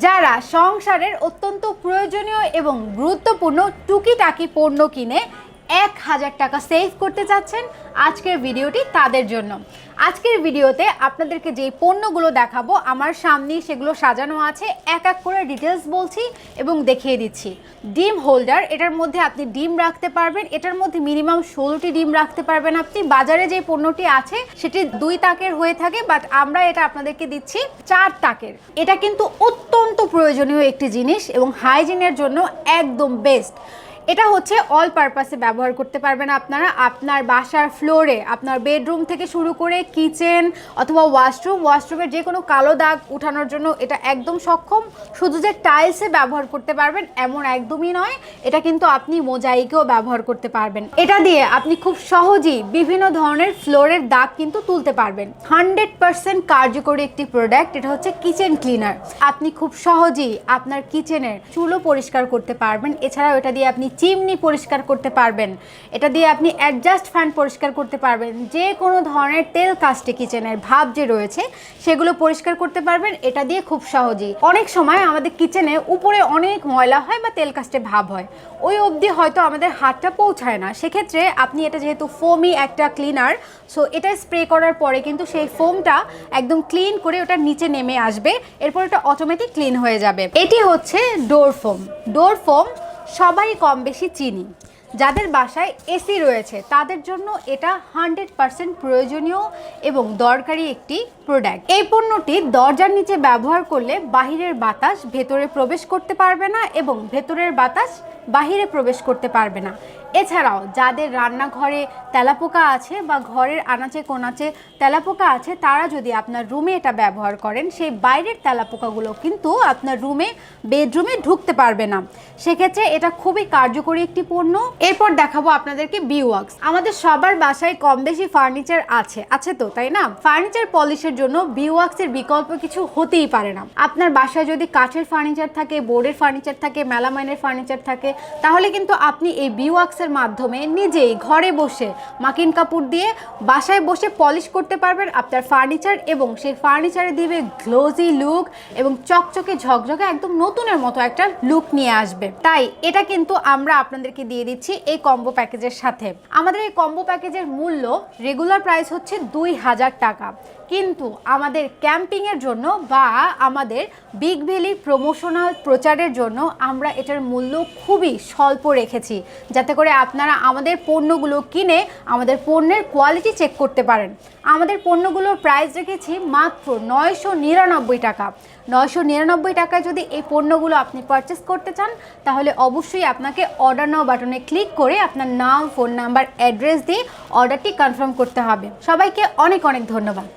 যারা সংসারের অত্যন্ত প্রয়োজনীয় এবং গুরুত্বপূর্ণ টুকিটাকি পণ্য কিনে 1000 টাকা সেভ করতে চাচ্ছেন, আজকের ভিডিওটি তাদের জন্য। আজকের ভিডিওতে আপনাদেরকে যে পণ্যগুলো দেখাবো আমার সামনেই সেগুলো সাজানো আছে, এক এক করে ডিটেলস বলছি এবং দেখিয়ে দিচ্ছি। ডিম হোল্ডার, এটার মধ্যে আপনি ডিম রাখতে পারবেন, এটার মধ্যে মিনিমাম 16টি ডিম রাখতে পারবেন আপনি। বাজারে যে পণ্যটি আছে সেটি 2 তাকের হয়ে থাকে, বাট আমরা এটা আপনাদেরকে দিচ্ছি 4 তাকের। এটা কিন্তু অত্যন্ত প্রয়োজনীয় একটি জিনিস এবং হাইজিনের জন্য একদম বেস্ট। এটা হচ্ছে অল পারপাসে ব্যবহার করতে পারবেন আপনারা, আপনার বাসার ফ্লোরে, আপনার বেডরুম থেকে শুরু করে কিচেন অথবা ওয়াশরুমের যে কোনো কালো দাগ উঠানোর জন্য এটা একদম সক্ষম। শুধু যে টাইলসে ব্যবহার করতে পারবেন এমন একদমই নয়, এটা কিন্তু আপনি মোজাইকেও ব্যবহার করতে পারবেন। এটা দিয়ে আপনি খুব সহজেই বিভিন্ন ধরনের ফ্লোরের দাগ কিন্তু তুলতে পারবেন। 100% কার্যকরী একটি প্রোডাক্ট। এটা হচ্ছে কিচেন ক্লিনার। আপনি খুব সহজেই আপনার কিচেনের চুলো পরিষ্কার করতে পারবেন। এছাড়াও এটা দিয়ে আপনি চিমনি পরিষ্কার করতে পারবেন, এটা দিয়ে আপনি অ্যাডজাস্ট ফ্যান পরিষ্কার করতে পারবেন, যে কোনো ধরনের তেল কাস্টে কিচেনের ভাব যে রয়েছে সেগুলো পরিষ্কার করতে পারবেন এটা দিয়ে খুব সহজেই। অনেক সময় আমাদের কিচেনে উপরে অনেক ময়লা হয় বা তেল কাস্টে ভাব হয়, ওই অবধি হয়তো আমাদের হাতটা পৌঁছায় না। সেক্ষেত্রে আপনি এটা যেহেতু ফোমি একটা ক্লিনার, সো এটা স্প্রে করার পরে কিন্তু সেই ফোমটা একদম ক্লিন করে ওটা নিচে নেমে আসবে, এরপর এটা অটোমেটিক ক্লিন হয়ে যাবে। এটি হচ্ছে ডোর ফোম। সবাই কম বেশি চিনি। যাদের বাসায় এসি রয়েছে তাদের জন্য এটা 100% প্রয়োজনীয় এবং দরকারি একটি প্রোডাক্ট। এই পণ্যটি দরজার নিচে ব্যবহার করলে বাহিরের বাতাস ভেতরে প্রবেশ করতে পারবে না এবং ভেতরের বাতাস বাহিরে প্রবেশ করতে পারবে না। এছাড়াও যাদের রান্নাঘরে তেলাপোকা আছে বা ঘরের আনাচে কোনাচে তেলাপোকা আছে, তারা যদি আপনার রুমে এটা ব্যবহার করেন, সেই বাইরের তেলাপোকাগুলো কিন্তু আপনার বেডরুমে ঢুকতে পারবে না। সেক্ষেত্রে এটা খুবই কার্যকরী একটি পণ্য। এরপর দেখাবো আপনাদেরকে বিওয়াক্স। আমাদের সবার বাসায় কম বেশি ফার্নিচার আছে তো, তাই না? ফার্নিচার পলিশের জন্য বিওয়াক্সের বিকল্প কিছু হতেই পারে না। আপনার বাসায় যদি কাঠের ফার্নিচার থাকে, বোর্ডের ফার্নিচার থাকে, মেলামাইনের ফার্নিচার থাকে, তাহলে কিন্তু আপনি এই বিওয়াক্সের মাধ্যমে নিজেই ঘরে বসে মাকিন কাপড় দিয়ে বাসায় বসে পলিশ করতে পারবেন আপনার ফার্নিচার, এবং সেই ফার্নিচারে দিবে গ্লোজি লুক এবং চকচকে ঝকঝকে একদম নতুনের মতো একটা লুক নিয়ে আসবে। তাই এটা কিন্তু আমরা আপনাদেরকে দিয়ে দিচ্ছি এই কম্বো প্যাকেজের সাথে। আমাদের এই কম্বো প্যাকেজের মূল্য রেগুলার প্রাইস হচ্ছে 2000 টাকা, কিন্তু আমাদের ক্যাম্পিংয়ের জন্য বা আমাদের বিগ ভ্যালি প্রমোশনাল প্রচারের জন্য আমরা এটার মূল্য খুবই স্বল্প রেখেছি, যাতে করে আপনারা আমাদের পণ্যগুলো কিনে আমাদের পণ্যের কোয়ালিটি চেক করতে পারেন। আমাদের পণ্যগুলোর প্রাইস রেখেছি মাত্র 999 টাকা। 999 টাকায় যদি এই পণ্যগুলো আপনি পারচেস করতে চান, তাহলে অবশ্যই আপনাকে অর্ডার নাও বাটনে ক্লিক করে আপনার নাম, ফোন নাম্বার, অ্যাড্রেস দিয়ে অর্ডারটি কনফার্ম করতে হবে। সবাইকে অনেক অনেক ধন্যবাদ।